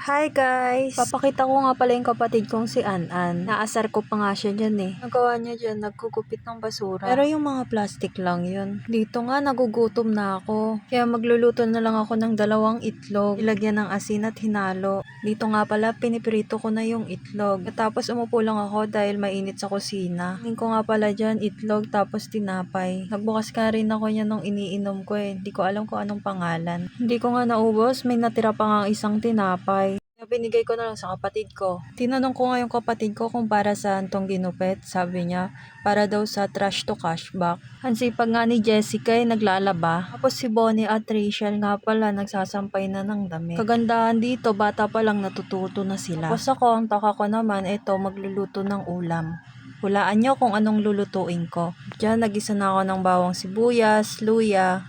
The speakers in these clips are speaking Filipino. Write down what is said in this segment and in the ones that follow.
Hi guys! Papakita ko nga pala yung kapatid kong si An-An. Naasar ko pa nga siya dyan eh. Nagawa niya dyan, nagkukupit ng basura. Pero yung mga plastic lang yun. Dito nga, nagugutom na ako. Kaya magluluto na lang ako ng 2 itlog. Ilagyan ng asin at hinalo. Dito nga pala, piniprito ko na yung itlog. Tapos umupo lang ako dahil mainit sa kusina. Tingin ko nga pala dyan, itlog tapos tinapay. Nagbukas ka rin ako niya nung iniinom ko eh. Hindi ko alam kung anong pangalan. Hindi ko nga naubos, may natira pa nga isang tinapay. Kaya binigay ko na lang sa kapatid ko. Tinanong ko nga yung kapatid ko kung para saan tong ginupit. Sabi niya, para daw sa trash to cash back. Ang sipag nga ni Jessica ay naglalaba. Tapos si Bonnie at Rachel nga pala nagsasampay na ng damit. Kagandahan dito, bata pa lang natututo na sila. Tapos ako, ang taka ko naman, eto magluluto ng ulam. Hulaan nyo kung anong lulutuin ko. Diyan, nagisa na ako ng bawang sibuyas, luya.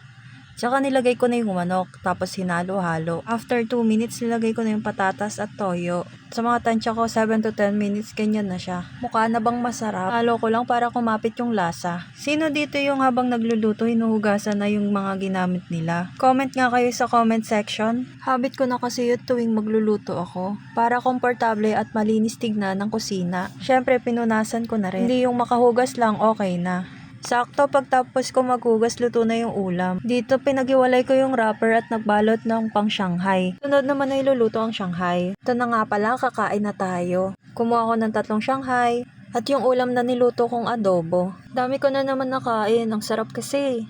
Tsaka nilagay ko na yung manok, tapos hinalo-halo. After 2 minutes, nilagay ko na yung patatas at toyo. Sa mga tansya ko, 7 to 10 minutes, ganyan na siya. Mukha na bang masarap? Halo ko lang para kumapit yung lasa. Sino dito yung habang nagluluto, hinuhugasan na yung mga ginamit nila? Comment nga kayo sa comment section. Habit ko na kasi yun tuwing magluluto ako. Para komportable at malinis tignan ng kusina. Syempre, pinunasan ko na rin. Hindi yung makahugas lang, okay na. Sakto pagtapos ko maghugas, luto na yung ulam. Dito pinag-iwalay ko yung wrapper at nagbalot ng pang Shanghai. Sunod naman na iluluto ang Shanghai. Ito na nga pala, kakain na tayo. Kumuha ko ng 3 Shanghai at yung ulam na niluto kong adobo. Dami ko na naman nakain, ang sarap kasi.